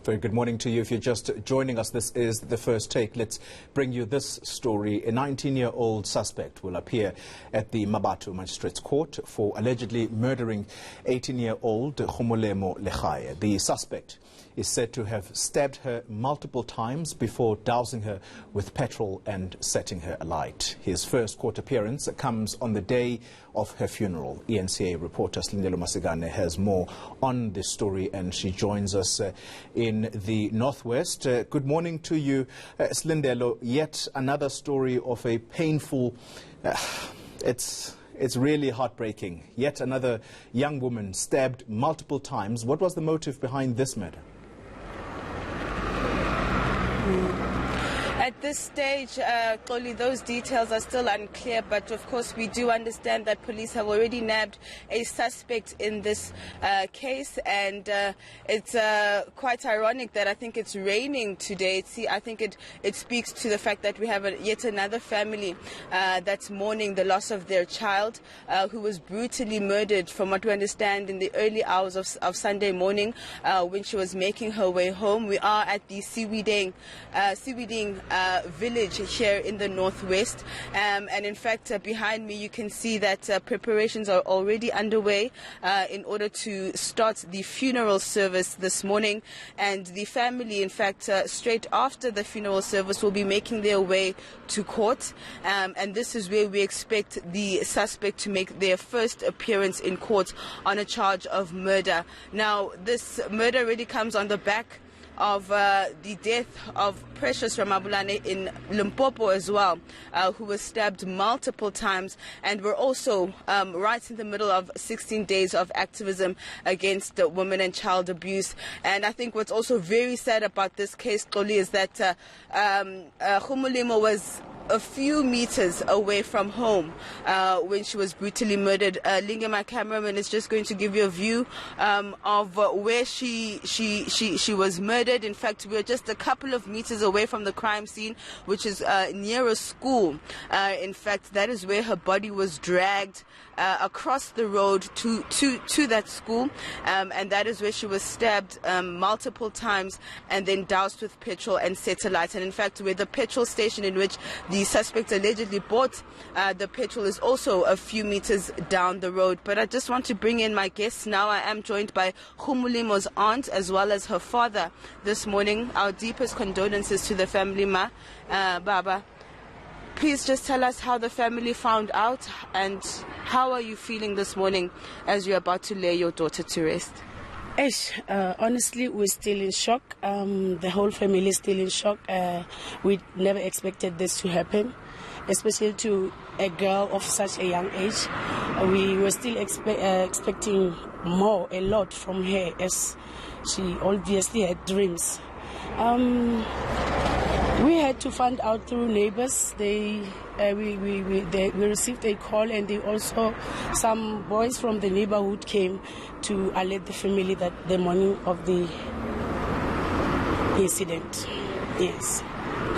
Very good morning to you. If you're just joining us, this is The First Take. Let's bring you this story. A 19-year-old suspect will appear at the Mabatu Magistrates Court for allegedly murdering 18-year-old Gomolemo Legae. The suspect is said to have stabbed her multiple times before dousing her with petrol and setting her alight. His first court appearance comes on the day of her funeral. eNCA reporter Silindelo Masikane has more on this story, and she joins us in the Northwest. Good morning to you, Silindelo. Yet another story of a painful, it's really heartbreaking. Yet another young woman stabbed multiple times. What was the motive behind this murder? At this stage, Xoli, those details are still unclear, but of course we do understand that police have already nabbed a suspect in this case, and it's quite ironic that I think it's raining today. I think it speaks to the fact that we have yet another family that's mourning the loss of their child who was brutally murdered, from what we understand, in the early hours of Sunday morning when she was making her way home. We are at the Silindelo village here in the Northwest, and in fact behind me you can see that preparations are already underway in order to start the funeral service this morning, and the family, in fact, straight after the funeral service will be making their way to court, and this is where we expect the suspect to make their first appearance in court on a charge of murder. Now, this murder really comes on the back of the death of Precious Ramabulane in Limpopo as well, who was stabbed multiple times, and we're also right in the middle of 16 days of activism against women and child abuse. And I think what's also very sad about this case, Xoli, is that Gomolemo was a few meters away from home when she was brutally murdered. Linge, my cameraman, is just going to give you a view of where she was murdered. In fact, we're just a couple of meters away from the crime scene, which is near a school. In fact, that is where her body was dragged across the road to that school, and that is where she was stabbed multiple times and then doused with petrol and set alight. And in fact, where the petrol station in which the suspect allegedly bought the petrol is also a few meters down the road. But I just want to bring in my guests now. I am joined by Gomolemo's aunt as well as her father this morning. Our deepest condolences to the family, Ma. Baba, please just tell us how the family found out, and how are you feeling this morning as you're about to lay your daughter to rest? Honestly, we're still in shock. The whole family is still in shock. We never expected this to happen, especially to a girl of such a young age. We were still expecting a lot from her, as she obviously had dreams. We had to find out through neighbors. We received a call, and some boys from the neighborhood came to alert the family that the morning of the incident. Yes.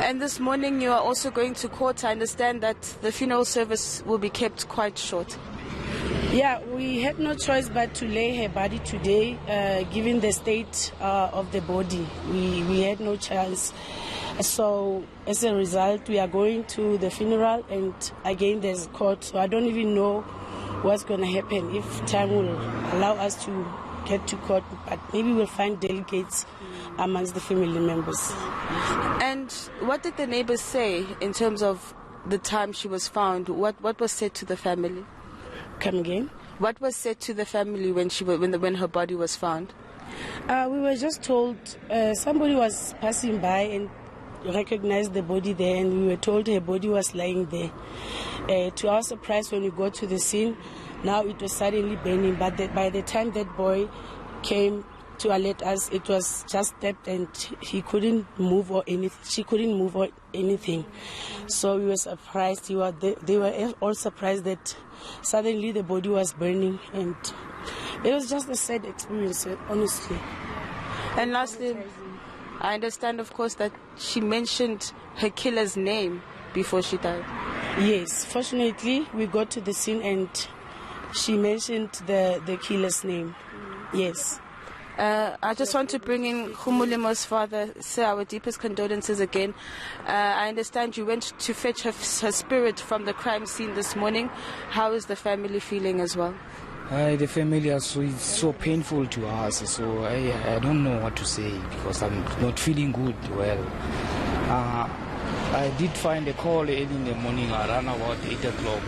And this morning you are also going to court. I understand that the funeral service will be kept quite short. Yeah, we had no choice but to lay her body today, given the state of the body. We had no chance. So as a result, we are going to the funeral, and again there's court. So I don't even know what's going to happen, if time will allow us to get to court, but maybe we'll find delegates amongst the family members. And what did the neighbors say in terms of the time she was found? What was said to the family? Come again? What was said to the family when her body was found? We were just told somebody was passing by and recognized the body there, and we were told her body was lying there. To our surprise, when we got to the scene, now it was suddenly burning, but by the time that boy came to alert us, it was just stabbed, and he couldn't move or anything. She couldn't move or anything. So we were surprised. They were all surprised that suddenly the body was burning, and it was just a sad experience, honestly. And lastly, I understand, of course, that she mentioned her killer's name before she died. Yes, fortunately, we got to the scene and she mentioned the killer's name. Yes. I just want to bring in Gomolemo's father. Sir, our deepest condolences again. I understand you went to fetch her spirit from the crime scene this morning. How is the family feeling as well? The family is so painful to us, so I don't know what to say because I'm not feeling good. Well, I did find a call early in the morning around about 8 o'clock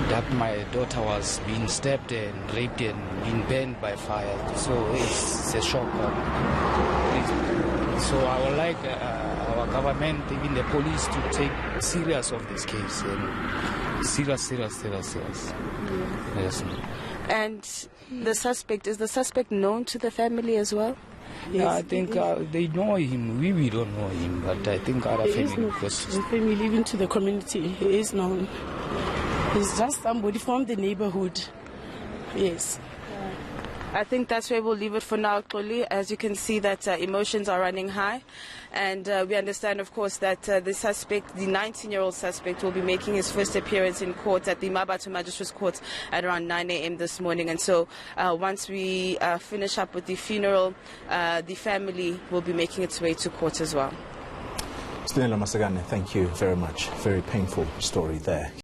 that my daughter was being stabbed and raped and being burned by fire. So it's a shock. So I would like our government, even the police, to take serious of this case. And serious. Yes. And the suspect, is the suspect known to the family as well? Yes. I think they know him. We don't know him, but I think other family. The family, even to the community, he is known. He's just somebody from the neighborhood. Yes. I think that's where we'll leave it for now, Xoli. As you can see that emotions are running high. And we understand, of course, that the suspect, the 19-year-old suspect, will be making his first appearance in court at the Mabatho Magistrates Court at around 9 a.m. this morning. And so once we finish up with the funeral, the family will be making its way to court as well. Silindelo Masikane, thank you very much. Very painful story there.